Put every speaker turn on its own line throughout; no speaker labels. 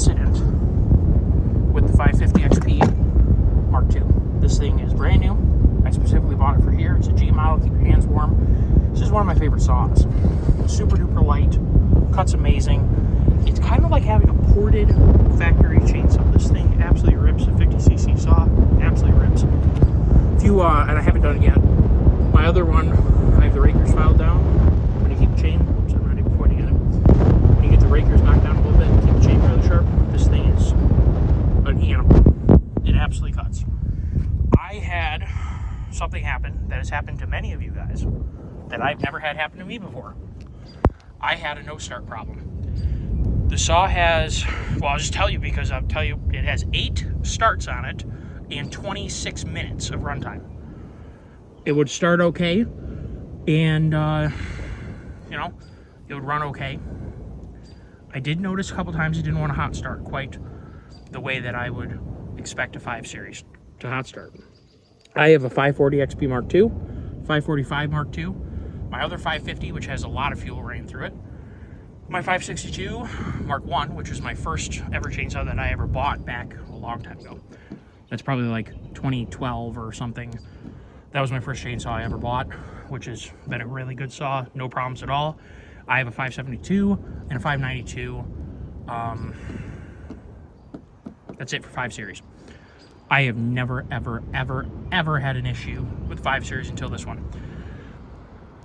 incident with the 550 XP Mark II. This thing is brand new. I specifically bought it for here. It's a G model, keep your hands warm. This is one of my favorite saws. Super duper light, cuts amazing. It's kind of like having a ported factory chainsaw. This thing absolutely rips. A 50cc saw absolutely rips. If you, and I haven't done it yet, my other one, I have the rakers filed down. When you keep the chain, oops, I'm not even pointing at it. When you get the rakers knocked down a little bit and keep the chain really sharp, this thing is an animal. It absolutely cuts. I had something happen that has happened to many of you guys that I've never had happen to me before. I had a no-start problem. The saw has, well, I'll just tell you because I'll tell you, it has 8 starts on it and 26 minutes of runtime. It would start okay, and, you know, it would run okay. I did notice a couple times it didn't want to hot start quite the way that I would expect a 5 Series to hot start. I have a 540 XP Mark II, 545 Mark II, my other 550, which has a lot of fuel ran through it, my 562 Mark I, which was my first ever chainsaw that I ever bought back a long time ago. That's probably like 2012 or something. That was my first chainsaw I ever bought, which has been a really good saw, no problems at all. I have a 572 and a 592. That's it for 5 Series. I have never, ever, ever, ever had an issue with 5 Series until this one.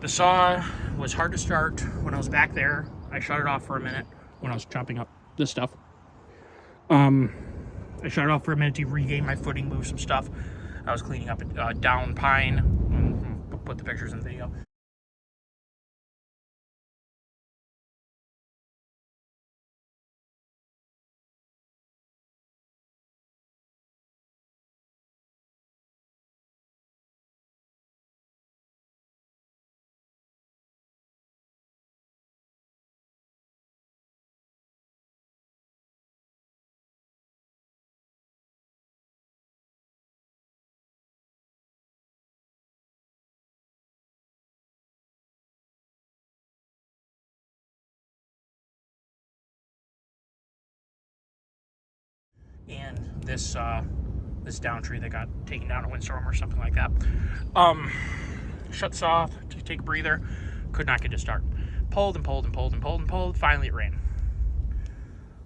The saw was hard to start when I was back there. I shut it off for a minute when I was chopping up this stuff. I shut it off for a minute to regain my footing, move some stuff. I was cleaning up a down pine. Put the pictures in the video. And this down tree that got taken down in a windstorm or something like that. Shut this off to take a breather. Could not get to start. Pulled and pulled and pulled and pulled and pulled. Finally it ran.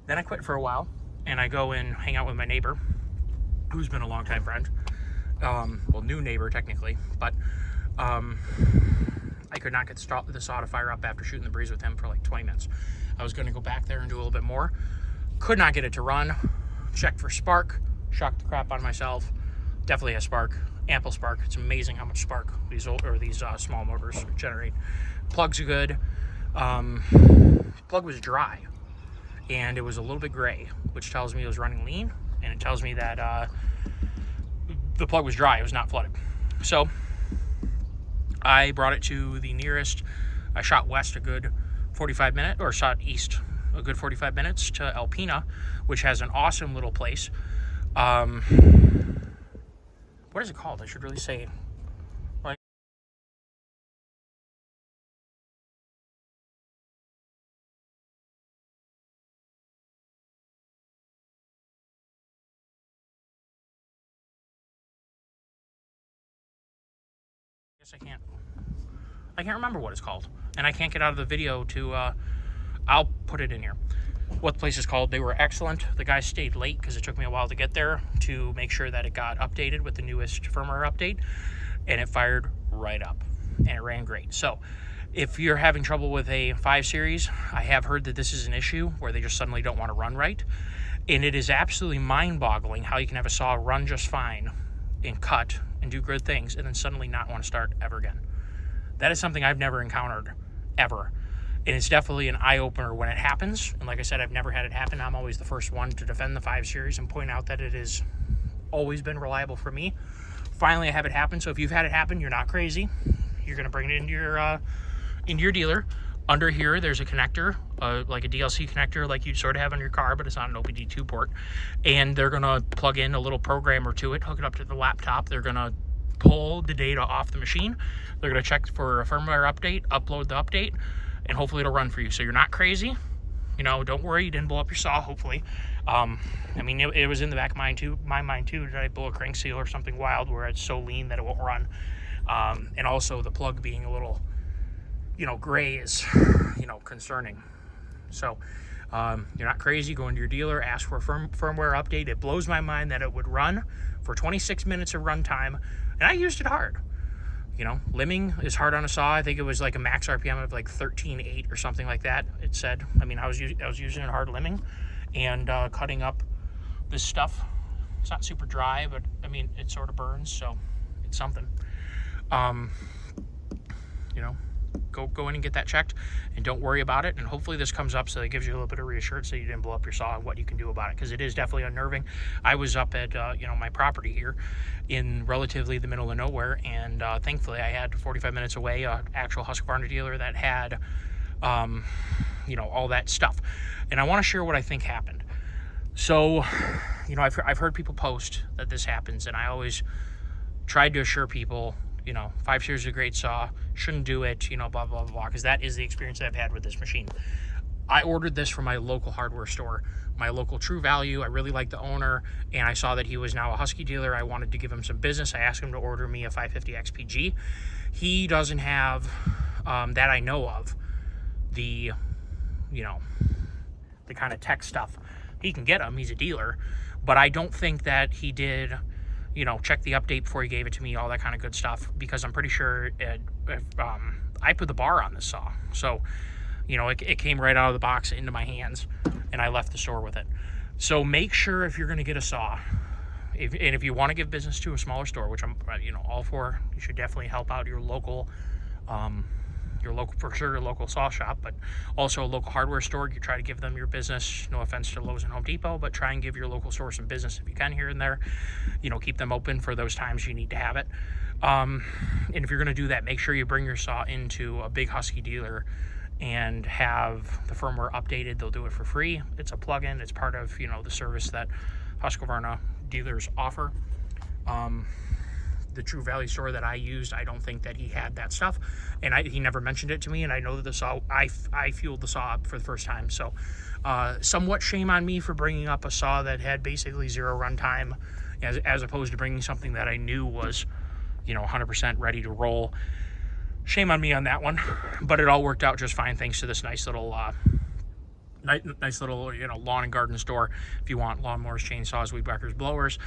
Then I quit for a while and I go and hang out with my neighbor, who's been a longtime friend. Well, new neighbor technically, but I could not get the saw to fire up after shooting the breeze with him for like 20 minutes. I was going to go back there and do a little bit more. Could not get it to run. Checked for spark, shocked the crap out of myself. Definitely has spark, ample spark. It's amazing how much spark these small motors generate. Plugs are good. Plug was dry, and it was a little bit gray, which tells me it was running lean, and it tells me that the plug was dry. It was not flooded. So I brought it to the nearest. I shot west a good 45 minutes, or shot east a good 45 minutes to Alpena, which has an awesome little place. What is it called? I should really say. Like, I guess I can't remember what it's called, and I can't get out of the video to I'll put it in here. What the place is called. They were excellent. The guys stayed late because it took me a while to get there to make sure that it got updated with the newest firmware update, and it fired right up and it ran great. So if you're having trouble with a 5 Series, I have heard that this is an issue where they just suddenly don't want to run right, and it is absolutely mind-boggling how you can have a saw run just fine and cut and do good things and then suddenly not want to start ever again. That is something I've never encountered ever. And it's definitely an eye-opener when it happens. And like I said, I've never had it happen. I'm always the first one to defend the 5 Series and point out that it has always been reliable for me. Finally, I have it happen. So if you've had it happen, you're not crazy. You're going to bring it into your dealer. Under here, there's a connector, like a DLC connector like you'd sort of have on your car, but it's not an OBD2 port. And they're going to plug in a little programmer to it, hook it up to the laptop. They're going to pull the data off the machine. They're going to check for a firmware update, upload the update, and hopefully it'll run for you. So you're not crazy. You know, don't worry, you didn't blow up your saw, hopefully. I mean, it was in the back of my mind too. Did I blow a crank seal or something wild where it's so lean that it won't run? And also the plug being a little, you know, gray is, you know, concerning. So you're not crazy. Go into your dealer, ask for a firmware update. It blows my mind that it would run for 26 minutes of runtime, and I used it hard. You know, limbing is hard on a saw. I think it was like a max RPM of like 13.8 or something like that. It said. I mean, I was using it hard limbing and cutting up this stuff. It's not super dry, but I mean, it sort of burns, so it's something. You know, go in and get that checked, and don't worry about it. And hopefully this comes up so it gives you a little bit of reassurance that you didn't blow up your saw and what you can do about it, because it is definitely unnerving. I was up at you know, my property here in relatively the middle of nowhere, and thankfully I had 45 minutes away an actual Husqvarna dealer that had you know, all that stuff. And I want to share what I think happened. So, you know, I've heard people post that this happens, and I always tried to assure people, you know, 5 series is a great saw, shouldn't do it, you know, blah, blah, blah, because that is the experience that I've had with this machine. I ordered this from my local hardware store, my local True Value. I really liked the owner, and I saw that he was now a Husky dealer. I wanted to give him some business. I asked him to order me a 550 XPG. He doesn't have, that I know of, the, you know, the kind of tech stuff. He can get them, he's a dealer, but I don't think that he did, you know, check the update before he gave it to me, all that kind of good stuff, because I'm pretty sure I put the bar on this saw. So, you know, it came right out of the box into my hands, and I left the store with it. So make sure if you're going to get a saw, if you want to give business to a smaller store, which I'm, you know, all for, you should definitely help out your local, for sure, your local saw shop, but also a local hardware store. You try to give them your business. No offense to Lowe's and Home Depot, but try and give your local store some business if you can here and there. You know, keep them open for those times you need to have it. And if you're going to do that, make sure you bring your saw into a big Husky dealer and have the firmware updated. They'll do it for free. It's a plug-in. It's part of, you know, the service that Husqvarna dealers offer. The True Value store that I used, I don't think that he had that stuff, and he never mentioned it to me. And I know that the saw, I fueled the saw up for the first time, so somewhat shame on me for bringing up a saw that had basically zero runtime, as opposed to bringing something that I knew was, you know, 100% ready to roll. Shame on me on that one, but it all worked out just fine thanks to this nice little, you know, lawn and garden store. If you want lawnmowers, chainsaws, weed whackers, blowers,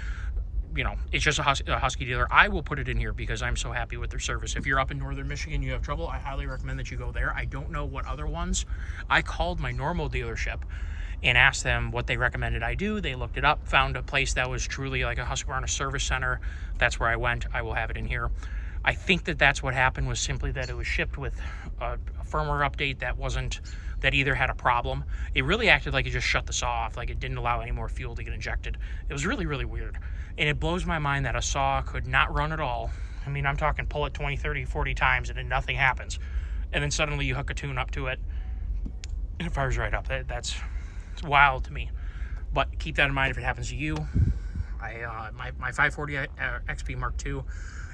you know, it's just a Husky dealer. I will put it in here because I'm so happy with their service. If you're up in northern Michigan, you have trouble, I highly recommend that you go there. I don't know what other ones. I called my normal dealership and asked them what they recommended I do. They looked it up, found a place that was truly like a Husqvarna service center. That's where I went. I will have it in here. I think that that's what happened, was simply that it was shipped with a firmware update that either had a problem. It really acted like it just shut the saw off, like it didn't allow any more fuel to get injected. It was really, really weird. And it blows my mind that a saw could not run at all. I mean, I'm talking pull it 20, 30, 40 times and then nothing happens. And then suddenly you hook a tune up to it and it fires right up. It's wild to me. But keep that in mind if it happens to you. My 540 XP Mark II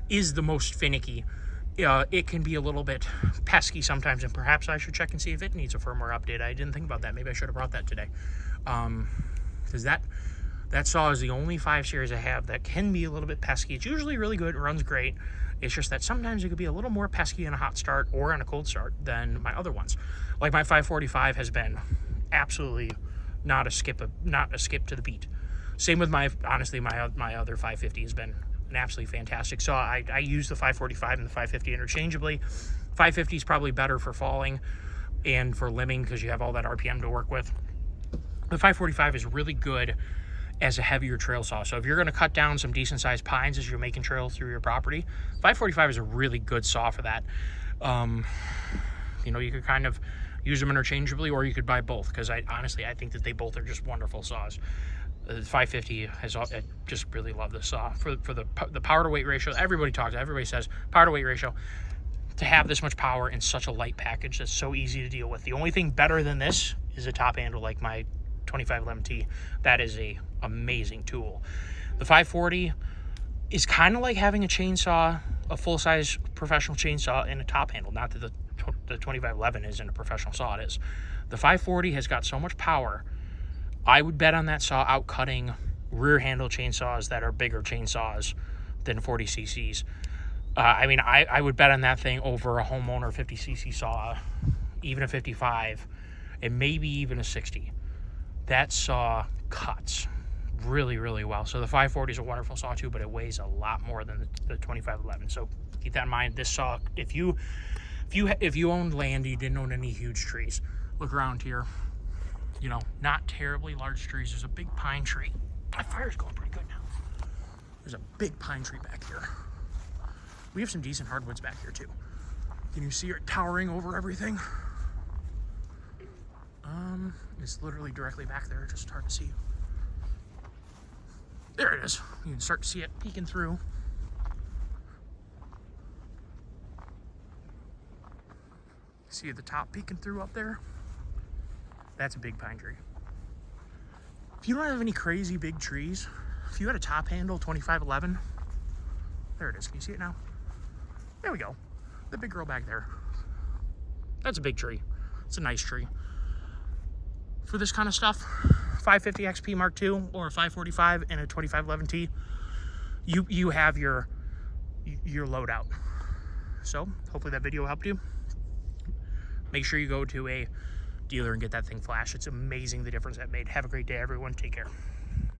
is the most finicky. It can be a little bit pesky sometimes, and perhaps I should check and see if it needs a firmware update. I didn't think about that. Maybe I should have brought that today. Because that saw is the only 5 series I have that can be a little bit pesky. It's usually really good. It runs great. It's just that sometimes it could be a little more pesky in a hot start or on a cold start than my other ones. Like my 545 has been absolutely not a skip to the beat. Same with my other 550 has been an absolutely fantastic saw. I use the 545 and the 550 interchangeably. 550 is probably better for falling and for limbing because you have all that RPM to work with. The 545 is really good as a heavier trail saw. So if you're going to cut down some decent sized pines as you're making trails through your property, 545 is a really good saw for that. You know, you could kind of use them interchangeably, or you could buy both, because I think that they both are just wonderful saws. The 550 I just really love this saw for the power to weight ratio. Everybody says power to weight ratio. To have this much power in such a light package that's so easy to deal with. The only thing better than this is a top handle like my 2511T. That is a amazing tool. The 540 is kind of like having a chainsaw, a full-size professional chainsaw in a top handle. Not that the the 2511 isn't a professional saw. It is. The 540 has got so much power. I would bet on that saw outcutting rear handle chainsaws that are bigger chainsaws than 40 cc's. I mean, I would bet on that thing over a homeowner 50 cc saw, even a 55, and maybe even a 60. That saw cuts really, really well. So the 540 is a wonderful saw too, but it weighs a lot more than the 2511. So keep that in mind. This saw, if you owned land, you didn't own any huge trees, look around here. You know, not terribly large trees. There's a big pine tree. My fire's going pretty good now. There's a big pine tree back here. We have some decent hardwoods back here too. Can you see it towering over everything? It's literally directly back there, just hard to see. There it is. You can start to see it peeking through. See the top peeking through up there? That's a big pine tree. If you don't have any crazy big trees, if you had a top handle 2511, there it is. Can you see it now? There we go. The big girl back there. That's a big tree. It's a nice tree. For this kind of stuff, 550 XP Mark II or a 545 and a 2511T, you have your loadout. So hopefully that video helped you. Make sure you go to a dealer and get that thing flashed. It's amazing the difference that made. Have a great day, everyone. Take care.